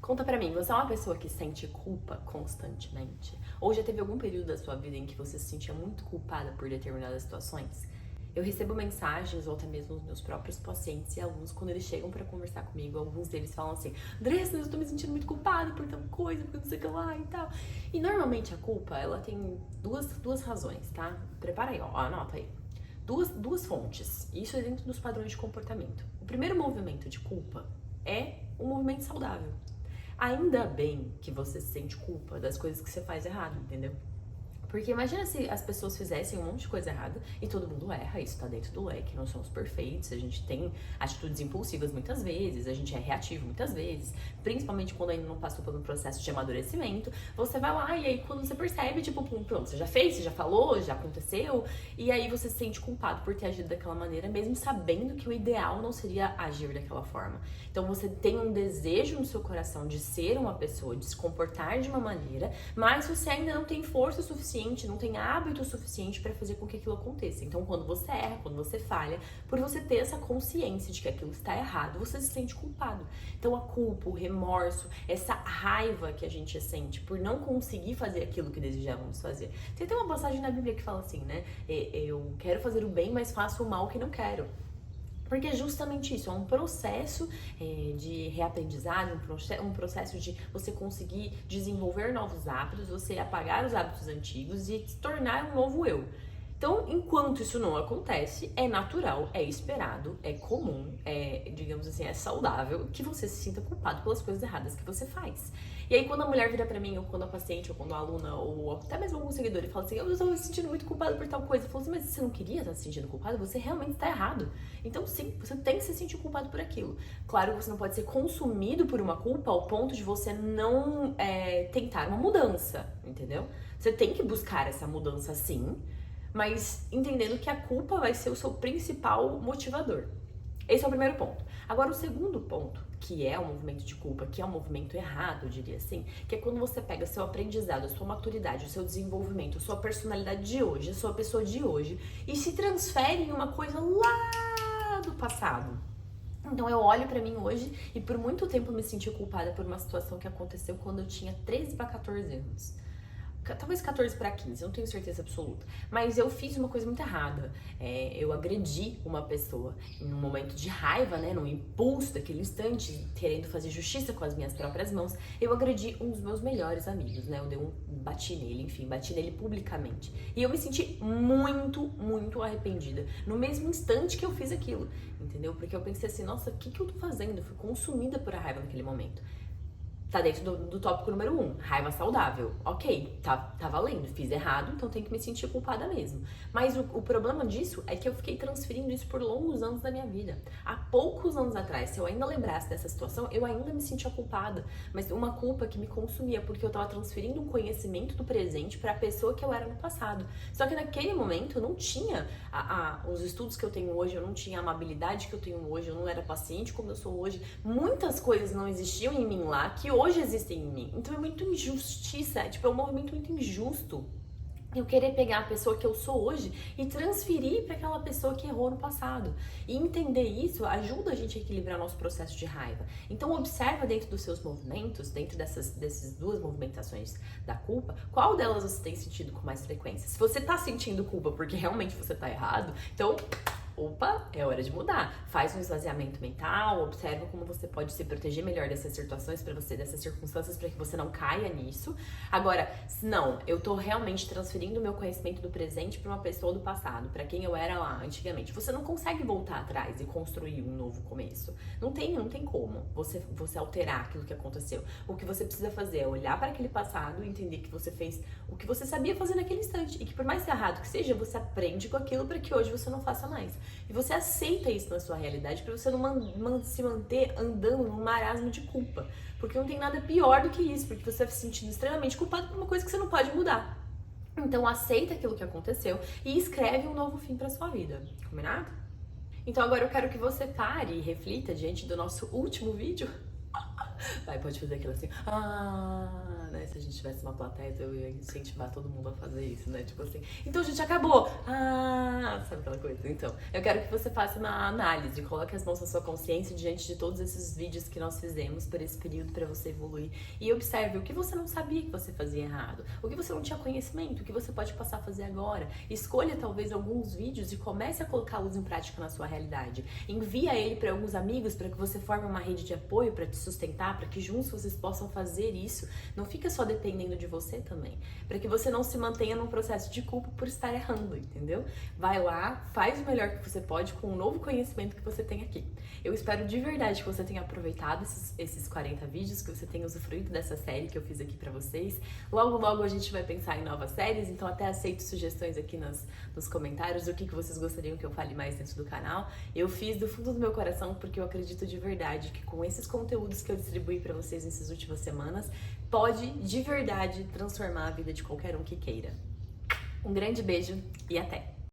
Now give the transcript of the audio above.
Conta pra mim, você é uma pessoa que sente culpa constantemente? Ou já teve algum período da sua vida em que você se sentia muito culpada por determinadas situações? Eu recebo mensagens, ou até mesmo os meus próprios pacientes e alunos, quando eles chegam pra conversar comigo, alguns deles falam assim: Andressa, eu tô me sentindo muito culpada por tal coisa, porque não sei o que lá e tal. E normalmente a culpa, ela tem duas razões, tá? Prepara aí, ó, anota aí. Duas fontes. Isso é dentro dos padrões de comportamento. O primeiro movimento de culpa é um movimento saudável. Ainda bem que você sente culpa das coisas que você faz errado, entendeu? Porque imagina se as pessoas fizessem um monte de coisa errada e todo mundo erra, isso tá dentro do leque, não somos perfeitos, a gente tem atitudes impulsivas muitas vezes, a gente é reativo muitas vezes, principalmente quando ainda não passou por um processo de amadurecimento, você vai lá e aí quando você percebe, tipo, pronto, você já fez, você já falou, já aconteceu, e aí você se sente culpado por ter agido daquela maneira, mesmo sabendo que o ideal não seria agir daquela forma. Então você tem um desejo no seu coração de ser uma pessoa, de se comportar de uma maneira, mas você ainda não tem força suficiente, não tem hábito suficiente para fazer com que aquilo aconteça. Então, quando você erra, quando você falha, por você ter essa consciência de que aquilo está errado, você se sente culpado. Então, a culpa, o remorso, essa raiva que a gente sente por não conseguir fazer aquilo que desejávamos fazer. Tem até uma passagem na Bíblia que fala assim, né? Eu quero fazer o bem, mas faço o mal que não quero. Porque é justamente isso, é um processo de reaprendizagem, um processo de você conseguir desenvolver novos hábitos, você apagar os hábitos antigos e se tornar um novo eu. Então, enquanto isso não acontece, é natural, é esperado, é comum, digamos assim, é saudável que você se sinta culpado pelas coisas erradas que você faz. E aí, quando a mulher vira pra mim, ou quando a paciente, ou quando a aluna, ou até mesmo algum seguidor, e fala assim, eu estou me sentindo muito culpado por tal coisa. Eu falo assim, mas você não queria estar se sentindo culpado? Você realmente está errado. Então, sim, você tem que se sentir culpado por aquilo. Claro que você não pode ser consumido por uma culpa ao ponto de você não tentar uma mudança, entendeu? Você tem que buscar essa mudança sim, mas entendendo que a culpa vai ser o seu principal motivador. Esse é o primeiro ponto. Agora, o segundo ponto, que é o movimento de culpa, que é um movimento errado, eu diria assim, que é quando você pega seu aprendizado, a sua maturidade, o seu desenvolvimento, a sua personalidade de hoje, a sua pessoa de hoje, e se transfere em uma coisa lá do passado. Então eu olho pra mim hoje e por muito tempo me senti culpada por uma situação que aconteceu quando eu tinha 13 para 14 anos. Talvez 14 para 15, eu não tenho certeza absoluta. Mas eu fiz uma coisa muito errada. Eu agredi uma pessoa em um momento de raiva, né? Num impulso daquele instante, querendo fazer justiça com as minhas próprias mãos. Eu agredi um dos meus melhores amigos, né? Bati nele, enfim, bati nele publicamente. E eu me senti muito, muito arrependida. No mesmo instante que eu fiz aquilo, entendeu? Porque eu pensei assim, nossa, o que eu tô fazendo? Eu fui consumida por a raiva naquele momento. Tá dentro do tópico número 1, raiva saudável. Ok, tá valendo, fiz errado, então tenho que me sentir culpada mesmo. Mas o problema disso é que eu fiquei transferindo isso por longos anos da minha vida. Há poucos anos atrás, se eu ainda lembrasse dessa situação, eu ainda me sentia culpada. Mas uma culpa que me consumia, porque eu tava transferindo um conhecimento do presente pra pessoa que eu era no passado. Só que naquele momento eu não tinha os estudos que eu tenho hoje, eu não tinha a amabilidade que eu tenho hoje, eu não era paciente como eu sou hoje. Muitas coisas não existiam em mim lá que hoje existem em mim. Então é muito injustiça, é um movimento muito injusto eu querer pegar a pessoa que eu sou hoje e transferir para aquela pessoa que errou no passado. E entender isso ajuda a gente a equilibrar nosso processo de raiva. Então observa dentro dos seus movimentos, dentro dessas duas movimentações da culpa, qual delas você tem sentido com mais frequência. Se você tá sentindo culpa porque realmente você tá errado, então opa, é hora de mudar. Faz um esvaziamento mental, observa como você pode se proteger melhor dessas situações para você, dessas circunstâncias, para que você não caia nisso. Agora, não, eu tô realmente transferindo o meu conhecimento do presente para uma pessoa do passado, para quem eu era lá antigamente. Você não consegue voltar atrás e construir um novo começo. Não tem como você alterar aquilo que aconteceu. O que você precisa fazer é olhar para aquele passado e entender que você fez o que você sabia fazer naquele instante. E que por mais errado que seja, você aprende com aquilo para que hoje você não faça mais. E você aceita isso na sua realidade para você não se manter andando num marasmo de culpa. Porque não tem nada pior do que isso, porque você vai se sentindo extremamente culpado por uma coisa que você não pode mudar. Então aceita aquilo que aconteceu e escreve um novo fim para sua vida. Combinado? Então agora eu quero que você pare e reflita diante do nosso último vídeo Vai, pode fazer aquilo assim, né? Se a gente tivesse uma plateia, eu ia incentivar todo mundo a fazer isso, né? Tipo assim, então a gente acabou, sabe aquela coisa? Então, eu quero que você faça uma análise, coloque as mãos na sua consciência diante de todos esses vídeos que nós fizemos por esse período para você evoluir e observe o que você não sabia que você fazia errado, o que você não tinha conhecimento, o que você pode passar a fazer agora. Escolha talvez alguns vídeos e comece a colocá-los em prática na sua realidade. Envia ele para alguns amigos para que você forme uma rede de apoio para te sustentar, para que juntos vocês possam fazer isso. Não fica só dependendo de você também, para que você não se mantenha num processo de culpa por estar errando, entendeu? Vai lá, faz o melhor que você pode com o novo conhecimento que você tem aqui. Eu espero de verdade que você tenha aproveitado esses 40 vídeos, que você tenha usufruído dessa série que eu fiz aqui pra vocês. Logo, logo a gente vai pensar em novas séries, então até aceito sugestões aqui nos comentários do que vocês gostariam que eu fale mais dentro do canal. Eu fiz do fundo do meu coração porque eu acredito de verdade que com esses conteúdos que eu distribuí pra vocês nessas últimas semanas, pode de verdade transformar a vida de qualquer um que queira. Um grande beijo e até!